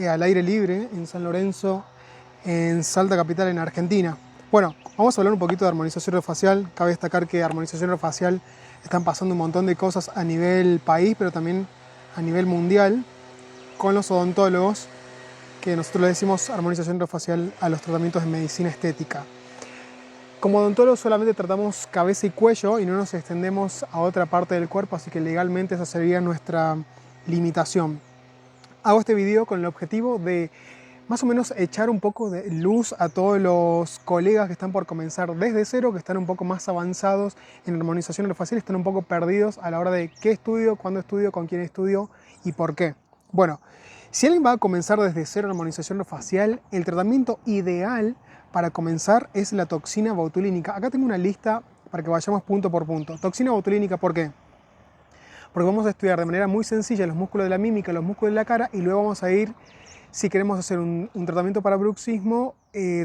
al aire libre en San Lorenzo, en Salta Capital, en Argentina. Bueno, vamos a hablar un poquito de armonización orofacial. Cabe destacar que armonización orofacial están pasando un montón de cosas a nivel país, pero también a nivel mundial, con los odontólogos, que nosotros le decimos armonización orofacial a los tratamientos de medicina estética. Como odontólogos solamente tratamos cabeza y cuello y no nos extendemos a otra parte del cuerpo, así que legalmente esa sería nuestra limitación. Hago este video con el objetivo de más o menos echar un poco de luz a todos los colegas que están por comenzar desde cero, que están un poco más avanzados en armonización orofacial, están un poco perdidos a la hora de qué estudio, cuándo estudio, con quién estudio y por qué. Bueno, si alguien va a comenzar desde cero en armonización orofacial, el tratamiento ideal para comenzar es la toxina botulínica. Acá tengo una lista para que vayamos punto por punto. Toxina botulínica, ¿por qué? Porque vamos a estudiar de manera muy sencilla los músculos de la mímica, los músculos de la cara, y luego vamos a ir, si queremos hacer un tratamiento para bruxismo,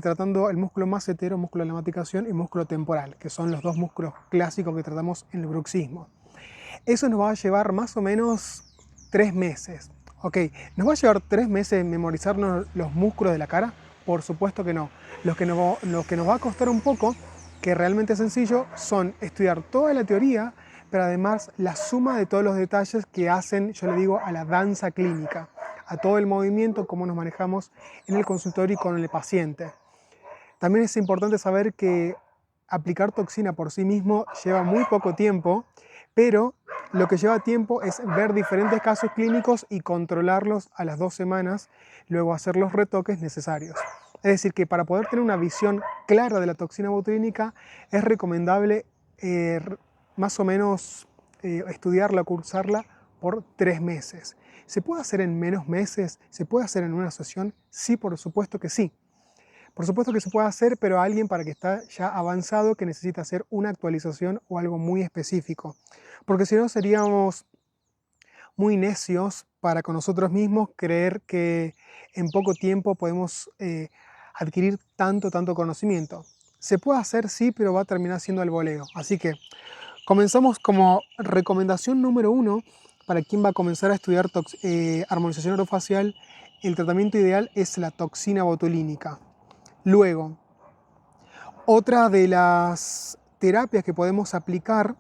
tratando el músculo massetero, músculo de la masticación y músculo temporal, que son los dos músculos clásicos que tratamos en el bruxismo. Eso nos va a llevar más o menos 3 meses. Ok, ¿nos va a llevar 3 meses memorizarnos los músculos de la cara? Por supuesto que no. Lo que nos va a costar un poco, que realmente es sencillo, son estudiar toda la teoría, pero además la suma de todos los detalles que hacen, yo le digo, a la danza clínica, a todo el movimiento, cómo nos manejamos en el consultorio y con el paciente. También es importante saber que aplicar toxina por sí mismo lleva muy poco tiempo, pero lo que lleva tiempo es ver diferentes casos clínicos y controlarlos a las 2 semanas, luego hacer los retoques necesarios. Es decir, que para poder tener una visión clara de la toxina botulínica es recomendable más o menos estudiarla, cursarla por 3 meses. ¿Se puede hacer en menos meses? ¿Se puede hacer en una sesión? Sí, por supuesto que sí. Por supuesto que se puede hacer, pero alguien para que está ya avanzado que necesita hacer una actualización o algo muy específico. Porque si no seríamos muy necios para con nosotros mismos creer que en poco tiempo podemos adquirir tanto conocimiento. Se puede hacer, sí, pero va a terminar siendo al voleo. Así que comenzamos como recomendación número 1 para quien va a comenzar a estudiar armonización orofacial. El tratamiento ideal es la toxina botulínica. Luego, otra de las terapias que podemos aplicar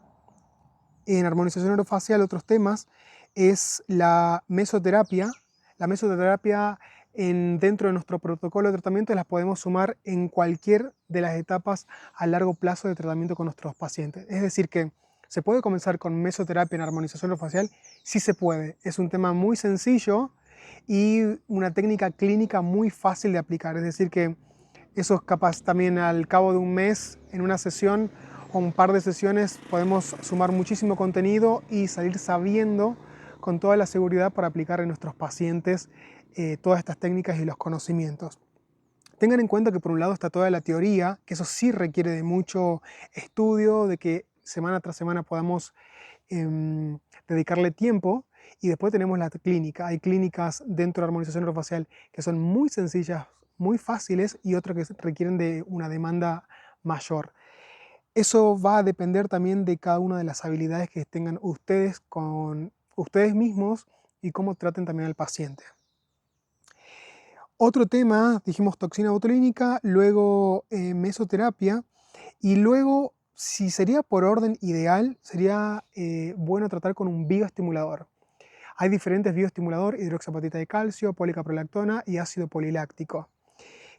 en armonización orofacial, otros temas, es la mesoterapia. La mesoterapia dentro de nuestro protocolo de tratamiento las podemos sumar en cualquier de las etapas a largo plazo de tratamiento con nuestros pacientes. Es decir que ¿se puede comenzar con mesoterapia en armonización orofacial? Sí se puede. Es un tema muy sencillo y una técnica clínica muy fácil de aplicar. Es decir que eso es capaz también al cabo de un mes, en una sesión o un par de sesiones, podemos sumar muchísimo contenido y salir sabiendo con toda la seguridad para aplicar en nuestros pacientes todas estas técnicas y los conocimientos. Tengan en cuenta que por un lado está toda la teoría, que eso sí requiere de mucho estudio, de que semana tras semana podamos dedicarle tiempo. Y después tenemos la clínica. Hay clínicas dentro de la armonización orofacial que son muy sencillas, muy fáciles, y otras que requieren de una demanda mayor. Eso va a depender también de cada una de las habilidades que tengan ustedes con ustedes mismos y cómo traten también al paciente. Otro tema, dijimos toxina botulínica, luego mesoterapia, y luego, si sería por orden ideal, sería bueno tratar con un bioestimulador. Hay diferentes bioestimuladores: hidroxiapatita de calcio, policaprolactona y ácido poliláctico,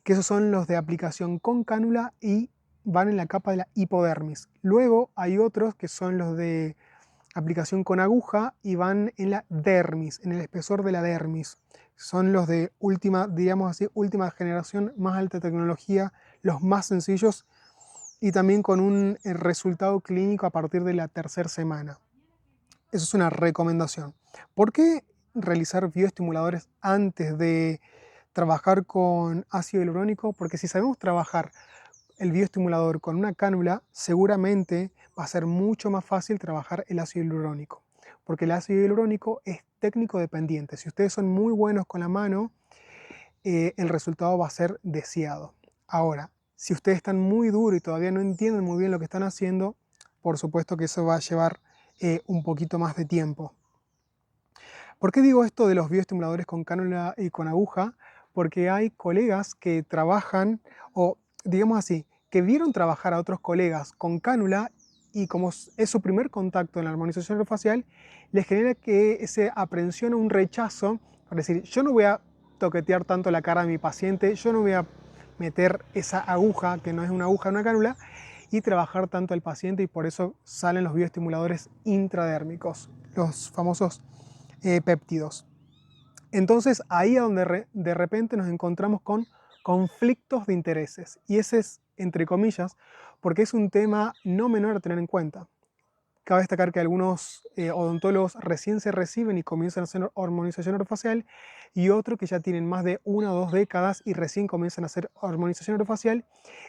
que esos son los de aplicación con cánula y van en la capa de la hipodermis. Luego hay otros que son los de aplicación con aguja y van en la dermis, en el espesor de la dermis. Son los de última, diríamos así, última generación, más alta tecnología, los más sencillos y también con un resultado clínico a partir de la tercera semana. Eso es una recomendación. ¿Por qué realizar bioestimuladores antes de trabajar con ácido hialurónico? Porque si sabemos trabajar el bioestimulador con una cánula, seguramente va a ser mucho más fácil trabajar el ácido hialurónico, porque el ácido hialurónico es técnico dependiente. Si ustedes son muy buenos con la mano, el resultado va a ser deseado. Ahora, si ustedes están muy duros y todavía no entienden muy bien lo que están haciendo, por supuesto que eso va a llevar un poquito más de tiempo. ¿Por qué digo esto de los bioestimuladores con cánula y con aguja? Porque hay colegas que trabajan, o digamos así, que vieron trabajar a otros colegas con cánula y como es su primer contacto en la armonización orofacial, les genera que esa aprensión o un rechazo, por decir, yo no voy a toquetear tanto la cara de mi paciente, yo no voy a meter esa aguja, que no es una aguja, una cánula, y trabajar tanto al paciente, y por eso salen los bioestimuladores intradérmicos, los famosos péptidos. Entonces ahí es donde de repente nos encontramos con conflictos de intereses. Y ese es, entre comillas, porque es un tema no menor a tener en cuenta. Cabe destacar que algunos odontólogos recién se reciben y comienzan a hacer hormonización orofacial, y otros que ya tienen más de 1 o 2 décadas y recién comienzan a hacer hormonización orofacial.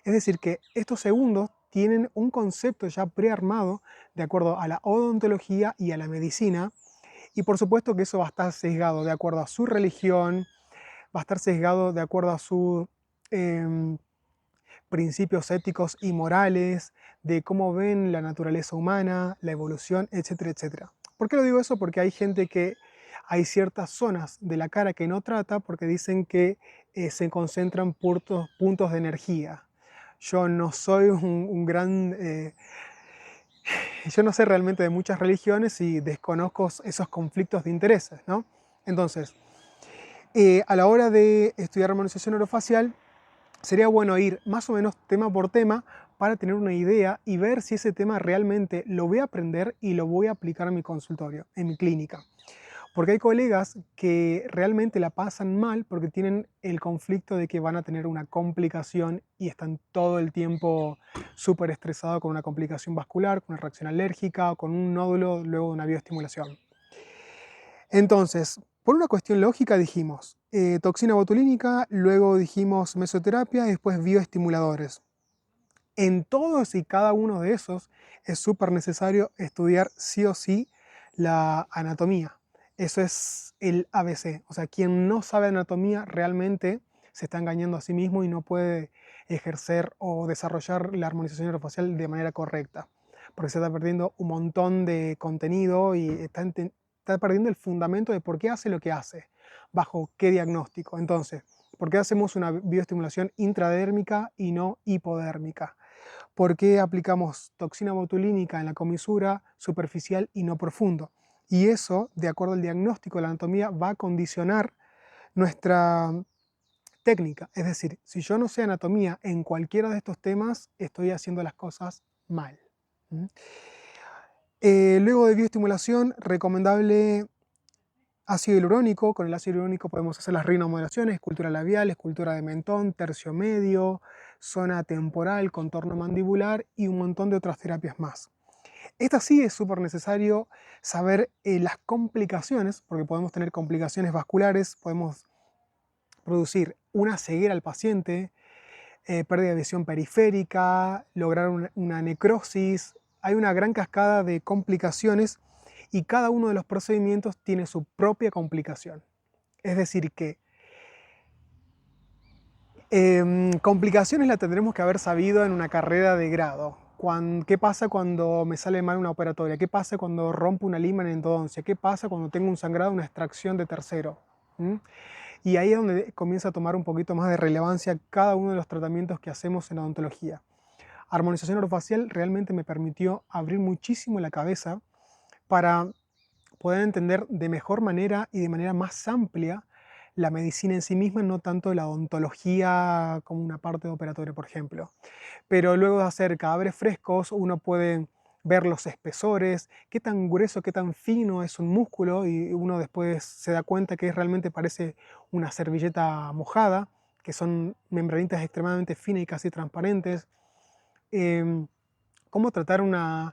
Es decir, que estos segundos tienen un concepto ya prearmado de acuerdo a la odontología y a la medicina, y por supuesto que eso va a estar sesgado de acuerdo a su religión, va a estar sesgado de acuerdo a sus principios éticos y morales, de cómo ven la naturaleza humana, la evolución, etcétera, etcétera. ¿Por qué lo digo eso? Porque hay gente que hay ciertas zonas de la cara que no trata porque dicen que se concentran puntos de energía. Yo no soy un gran... yo no sé realmente de muchas religiones y desconozco esos conflictos de intereses, ¿no? Entonces, a la hora de estudiar armonización orofacial, sería bueno ir más o menos tema por tema para tener una idea y ver si ese tema realmente lo voy a aprender y lo voy a aplicar en mi consultorio, en mi clínica. Porque hay colegas que realmente la pasan mal porque tienen el conflicto de que van a tener una complicación y están todo el tiempo súper estresados con una complicación vascular, con una reacción alérgica o con un nódulo luego de una bioestimulación. Entonces, por una cuestión lógica dijimos toxina botulínica, luego dijimos mesoterapia y después bioestimuladores. En todos y cada uno de esos es súper necesario estudiar sí o sí la anatomía. Eso es el ABC. O sea, quien no sabe anatomía realmente se está engañando a sí mismo y no puede ejercer o desarrollar la armonización orofacial de manera correcta, porque se está perdiendo un montón de contenido y está perdiendo el fundamento de por qué hace lo que hace, bajo qué diagnóstico. Entonces, ¿por qué hacemos una bioestimulación intradérmica y no hipodérmica? ¿Por qué aplicamos toxina botulínica en la comisura superficial y no profundo? Y eso, de acuerdo al diagnóstico de la anatomía, va a condicionar nuestra técnica. Es decir, si yo no sé anatomía en cualquiera de estos temas, estoy haciendo las cosas mal. ¿Mm? Luego de bioestimulación, recomendable ácido hialurónico. Con el ácido hialurónico podemos hacer las rinomodulaciones, escultura labial, escultura de mentón, tercio medio, zona temporal, contorno mandibular y un montón de otras terapias más. Esta sí es súper necesario saber las complicaciones, porque podemos tener complicaciones vasculares, podemos producir una ceguera al paciente, pérdida de visión periférica, lograr una necrosis. Hay una gran cascada de complicaciones y cada uno de los procedimientos tiene su propia complicación. Es decir que complicaciones la tendremos que haber sabido en una carrera de grado. ¿Qué pasa cuando me sale mal una operatoria? ¿Qué pasa cuando rompo una lima en endodoncia? ¿Qué pasa cuando tengo un sangrado, una extracción de tercero? ¿Mm? Y ahí es donde comienza a tomar un poquito más de relevancia cada uno de los tratamientos que hacemos en odontología. Armonización orofacial realmente me permitió abrir muchísimo la cabeza para poder entender de mejor manera y de manera más amplia la medicina en sí misma, no tanto la odontología como una parte de operatoria, por ejemplo. Pero luego de hacer cadáveres frescos, uno puede ver los espesores, qué tan grueso, qué tan fino es un músculo, y uno después se da cuenta que realmente parece una servilleta mojada, que son membranitas extremadamente finas y casi transparentes. Em, cómo tratar una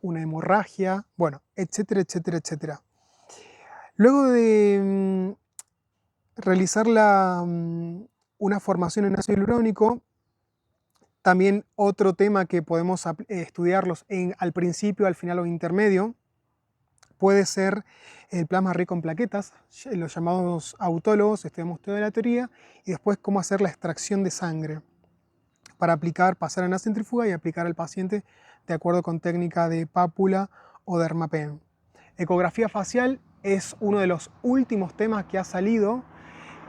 hemorragia, bueno, etcétera, etcétera, etcétera. Luego de realizar una formación en ácido hialurónico, también otro tema que podemos estudiarlos al principio, al final o intermedio, puede ser el plasma rico en plaquetas, los llamados autólogos, estudiamos toda la teoría, y después cómo hacer la extracción de sangre para pasar en la centrífuga y aplicar al paciente de acuerdo con técnica de pápula o dermapen. Ecografía facial, es uno de los últimos temas que ha salido,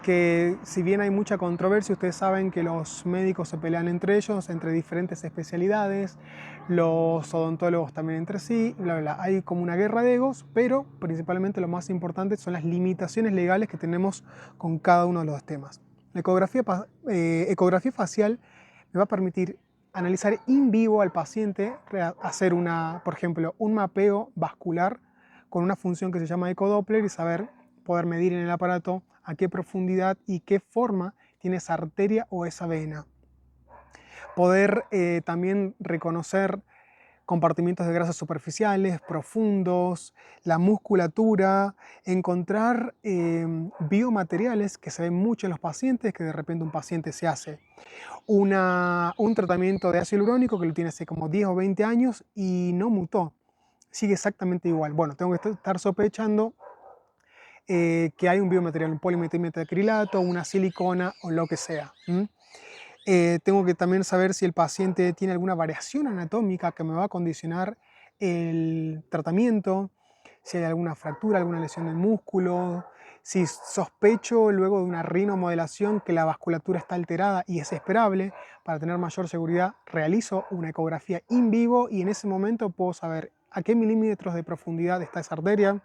que si bien hay mucha controversia, ustedes saben que los médicos se pelean entre ellos, entre diferentes especialidades, los odontólogos también entre sí, bla, bla, bla. Hay como una guerra de egos, pero principalmente lo más importante son las limitaciones legales que tenemos con cada uno de los temas. La ecografía facial me va a permitir analizar in vivo al paciente, hacer por ejemplo, un mapeo vascular con una función que se llama ecodoppler y poder medir en el aparato a qué profundidad y qué forma tiene esa arteria o esa vena. Poder también reconocer compartimientos de grasas superficiales, profundos, la musculatura, encontrar biomateriales que se ven mucho en los pacientes, que de repente un paciente se hace un tratamiento de ácido hialurónico que lo tiene hace como 10 o 20 años y no mutó, sigue exactamente igual. Bueno, tengo que estar sospechando que hay un biomaterial, un polimetilmetacrilato, una silicona o lo que sea. Tengo que también saber si el paciente tiene alguna variación anatómica que me va a condicionar el tratamiento, si hay alguna fractura, alguna lesión del músculo, si sospecho luego de una rinomodelación que la vasculatura está alterada y es esperable. Para tener mayor seguridad realizo una ecografía in vivo y en ese momento puedo saber a qué milímetros de profundidad está esa arteria,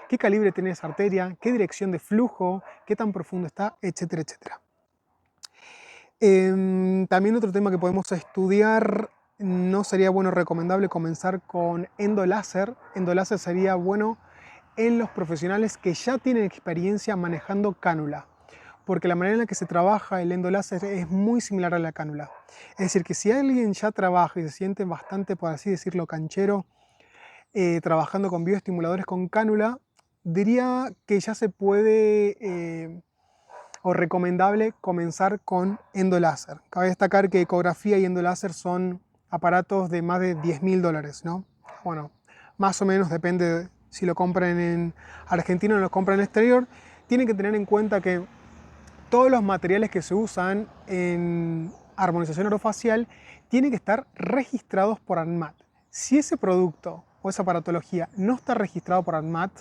qué calibre tiene esa arteria, qué dirección de flujo, qué tan profundo está, etcétera, etcétera. También otro tema que podemos estudiar, no sería recomendable comenzar con endoláser. Endoláser sería bueno en los profesionales que ya tienen experiencia manejando cánula, porque la manera en la que se trabaja el endoláser es muy similar a la cánula. Es decir, que si alguien ya trabaja y se siente bastante, por así decirlo, canchero, trabajando con bioestimuladores con cánula, diría que ya se puede o recomendable comenzar con endoláser. Cabe destacar que ecografía y endoláser son aparatos de más de $10.000, ¿no? Bueno, más o menos depende si lo compran en Argentina o lo compran en el exterior. Tienen que tener en cuenta que todos los materiales que se usan en armonización orofacial tienen que estar registrados por ANMAT. Si ese producto o esa aparatología no está registrado por ANMAT,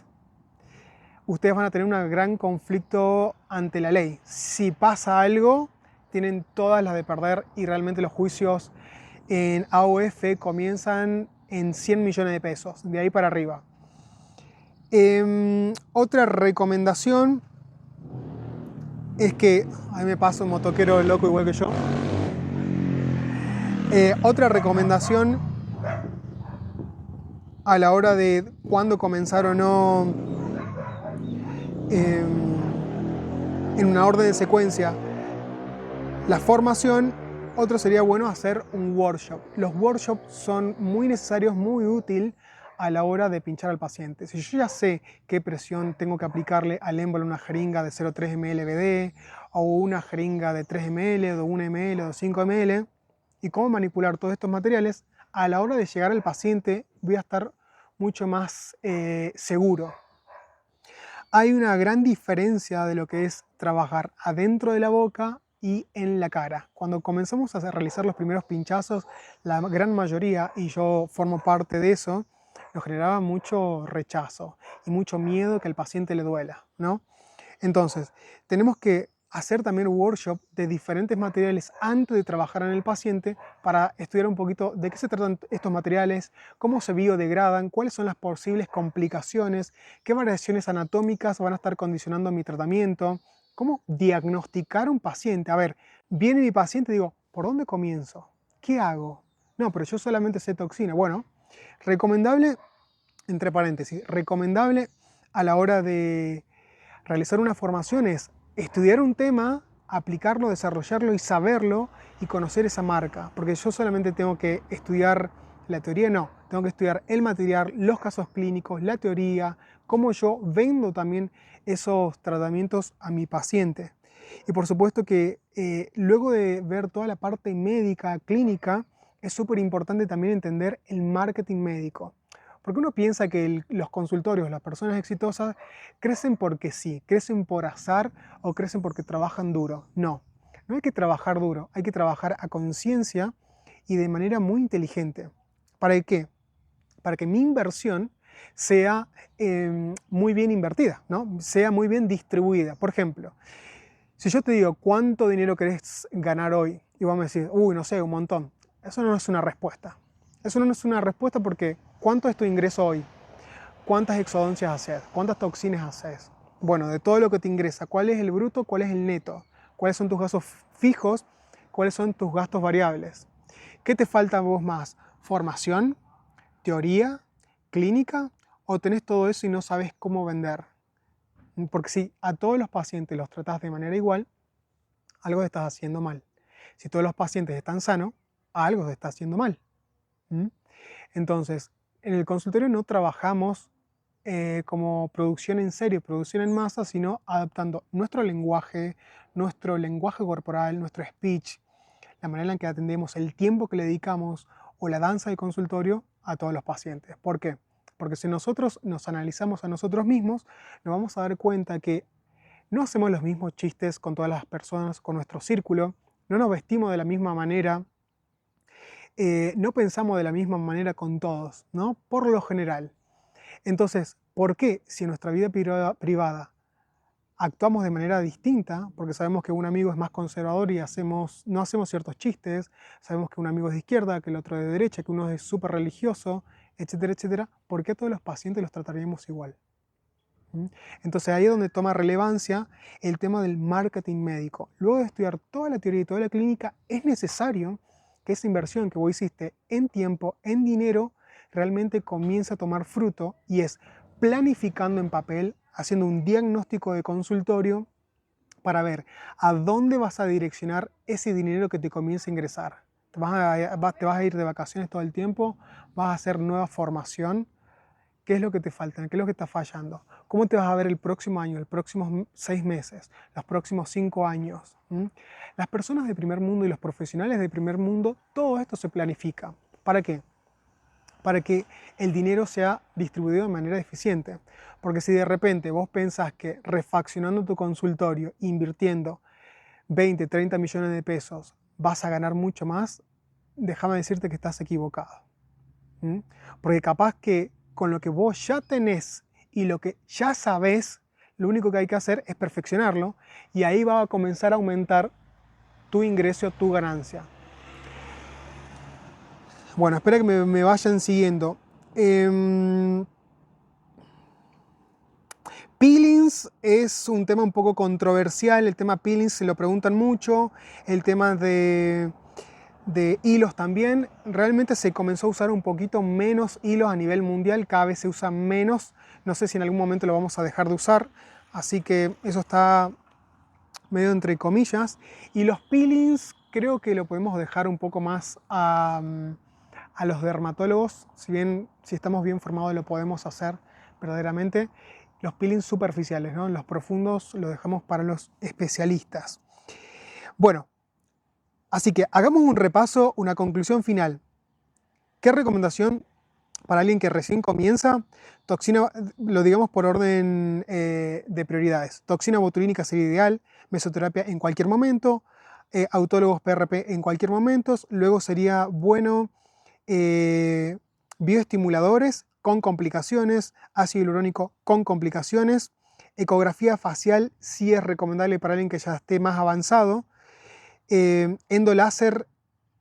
ustedes van a tener un gran conflicto ante la ley. Si pasa algo, tienen todas las de perder y realmente los juicios en AOF comienzan en 100 millones de pesos, de ahí para arriba. Otra recomendación es que, ahí me pasa un motoquero loco igual que yo. Otra recomendación a la hora de cuándo comenzar o no en una orden de secuencia la formación, otro sería bueno hacer un workshop. Los workshops son muy necesarios, muy útil a la hora de pinchar al paciente. Si yo ya sé qué presión tengo que aplicarle al émbolo una jeringa de 0,3 ml BD o una jeringa de 3 ml, o de 1 ml o de 5 ml y cómo manipular todos estos materiales, a la hora de llegar al paciente voy a estar mucho más seguro. Hay una gran diferencia de lo que es trabajar adentro de la boca y en la cara. Cuando comenzamos a realizar los primeros pinchazos, la gran mayoría, y yo formo parte de eso, nos generaba mucho rechazo y mucho miedo que al paciente le duela, ¿no? Entonces, tenemos que hacer también workshop de diferentes materiales antes de trabajar en el paciente para estudiar un poquito de qué se tratan estos materiales, cómo se biodegradan, cuáles son las posibles complicaciones, qué variaciones anatómicas van a estar condicionando mi tratamiento, cómo diagnosticar un paciente. A ver, viene mi paciente y digo, ¿por dónde comienzo? ¿Qué hago? No, pero yo solamente sé toxina. Bueno, recomendable, entre paréntesis, recomendable a la hora de realizar una formación es estudiar un tema, aplicarlo, desarrollarlo y saberlo y conocer esa marca. Porque yo solamente tengo que estudiar la teoría, no. Tengo que estudiar el material, los casos clínicos, la teoría, cómo yo vendo también esos tratamientos a mi paciente. Y por supuesto que luego de ver toda la parte médica, clínica, es súper importante también entender el marketing médico. Porque uno piensa que los consultorios, las personas exitosas, crecen porque sí, crecen por azar o crecen porque trabajan duro. No, no hay que trabajar duro, hay que trabajar a conciencia y de manera muy inteligente. ¿Para qué? Para que mi inversión sea muy bien invertida, ¿no? Sea muy bien distribuida. Por ejemplo, si yo te digo cuánto dinero querés ganar hoy y vos me decís, uy, no sé, un montón, eso no es una respuesta. Eso no es una respuesta porque ¿cuánto es tu ingreso hoy? ¿Cuántas exodoncias haces? ¿Cuántas toxinas haces? Bueno, de todo lo que te ingresa, ¿cuál es el bruto? ¿Cuál es el neto? ¿Cuáles son tus gastos fijos? ¿Cuáles son tus gastos variables? ¿Qué te falta a vos más? ¿Formación? ¿Teoría? ¿Clínica? ¿O tenés todo eso y no sabes cómo vender? Porque si a todos los pacientes los tratas de manera igual, algo te estás haciendo mal. Si todos los pacientes están sanos, algo se está haciendo mal. ¿Mm? Entonces, en el consultorio no trabajamos como producción en serie, producción en masa, sino adaptando nuestro lenguaje corporal, nuestro speech, la manera en que atendemos, el tiempo que le dedicamos o la danza de consultorio a todos los pacientes. ¿Por qué? Porque si nosotros nos analizamos a nosotros mismos, nos vamos a dar cuenta que no hacemos los mismos chistes con todas las personas, con nuestro círculo, no nos vestimos de la misma manera, no pensamos de la misma manera con todos, ¿no? Por lo general. Entonces, ¿por qué si en nuestra vida privada actuamos de manera distinta, porque sabemos que un amigo es más conservador y no hacemos ciertos chistes, sabemos que un amigo es de izquierda, que el otro es de derecha, que uno es súper religioso, etcétera, etcétera? ¿Por qué a todos los pacientes los trataríamos igual? ¿Mm? Entonces ahí es donde toma relevancia el tema del marketing médico. Luego de estudiar toda la teoría y toda la clínica, es necesario que esa inversión que vos hiciste en tiempo, en dinero, realmente comience a tomar fruto, y es planificando en papel, haciendo un diagnóstico de consultorio para ver a dónde vas a direccionar ese dinero que te comienza a ingresar. Te vas a ir de vacaciones todo el tiempo, vas a hacer nueva formación. ¿Qué es lo que te falta? ¿Qué es lo que está fallando? ¿Cómo te vas a ver el próximo año, los próximos 6 meses, los próximos 5 años? Las personas de primer mundo y los profesionales de primer mundo, todo esto se planifica. ¿Para qué? Para que el dinero sea distribuido de manera eficiente. Porque si de repente vos pensás que refaccionando tu consultorio, invirtiendo 20, 30 millones de pesos, vas a ganar mucho más, déjame decirte que estás equivocado. Porque capaz que con lo que vos ya tenés y lo que ya sabés, lo único que hay que hacer es perfeccionarlo, y ahí va a comenzar a aumentar tu ingreso, tu ganancia. Bueno, espero que me vayan siguiendo. Peelings es un tema un poco controversial. El tema peelings se lo preguntan mucho. El tema de hilos también. Realmente se comenzó a usar un poquito menos hilos a nivel mundial. Cada vez se usa menos. No sé si en algún momento lo vamos a dejar de usar. Así que eso está medio entre comillas. Y los peelings creo que lo podemos dejar un poco más a los dermatólogos. Si estamos bien formados lo podemos hacer verdaderamente. Los peelings superficiales, ¿no? Los profundos los dejamos para los especialistas. Bueno, así que hagamos un repaso, una conclusión final. ¿Qué recomendación para alguien que recién comienza? Toxina, lo digamos por orden de prioridades. Toxina botulínica sería ideal, mesoterapia en cualquier momento, autólogos PRP en cualquier momento. Luego sería bueno bioestimuladores con complicaciones, ácido hialurónico con complicaciones, ecografía facial sí es recomendable para alguien que ya esté más avanzado, endoláser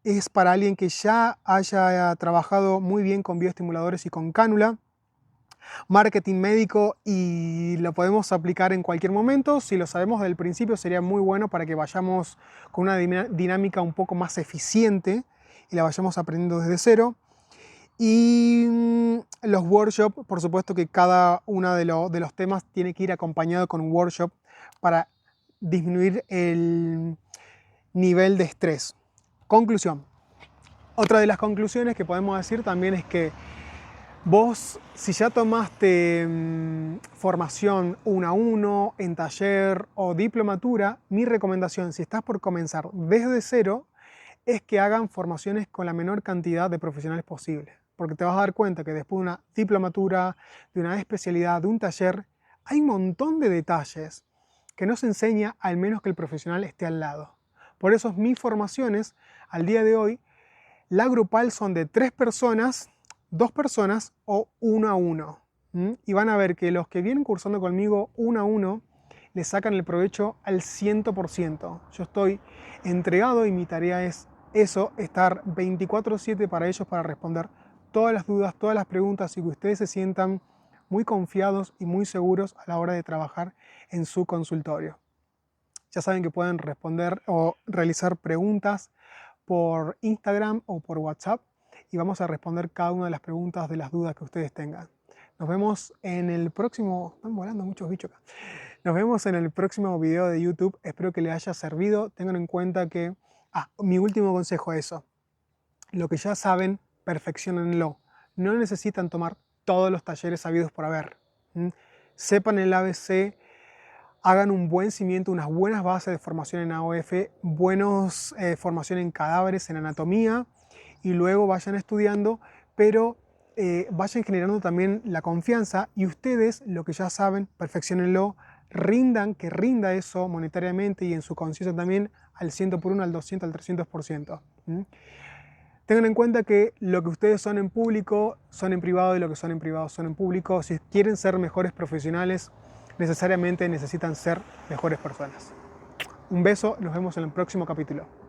es para alguien que ya haya trabajado muy bien con bioestimuladores y con cánula. Marketing médico, y lo podemos aplicar en cualquier momento. Si lo sabemos desde el principio sería muy bueno para que vayamos con una dinámica un poco más eficiente y la vayamos aprendiendo desde cero. Y los workshops, por supuesto que cada uno de los temas tiene que ir acompañado con un workshop para disminuir el nivel de estrés. Conclusión. Otra de las conclusiones que podemos decir también es que vos, si ya tomaste formación 1 a 1, en taller o diplomatura, mi recomendación, si estás por comenzar desde cero, es que hagan formaciones con la menor cantidad de profesionales posible. Porque te vas a dar cuenta que después de una diplomatura, de una especialidad, de un taller, hay un montón de detalles que no se enseña al menos que el profesional esté al lado. Por eso mis formaciones, al día de hoy, la grupal son de 3 personas, 2 personas o 1 a 1. Y van a ver que los que vienen cursando conmigo uno a uno, le sacan el provecho al 100%. Yo estoy entregado y mi tarea es eso, estar 24/7 para ellos, para responder todas las dudas, todas las preguntas y que ustedes se sientan muy confiados y muy seguros a la hora de trabajar en su consultorio. Ya saben que pueden responder o realizar preguntas por Instagram o por WhatsApp y vamos a responder cada una de las preguntas, de las dudas que ustedes tengan. Nos vemos en el próximo... Están volando muchos bichos acá. Nos vemos en el próximo video de YouTube. Espero que les haya servido. Tengan en cuenta que... mi último consejo es eso. Lo que ya saben, perfeccionenlo. No necesitan tomar todos los talleres sabidos por haber. Sepan el ABC, hagan un buen cimiento, unas buenas bases de formación en AOF, buenos formación en cadáveres, en anatomía, y luego vayan estudiando, pero vayan generando también la confianza y ustedes, lo que ya saben, perfeccionenlo, que rinda eso monetariamente y en su conciencia también al 100 por 1, al 200, al 300%. Tengan en cuenta que lo que ustedes son en público, son en privado y lo que son en privado son en público. Si quieren ser mejores profesionales, necesariamente necesitan ser mejores personas. Un beso, nos vemos en el próximo capítulo.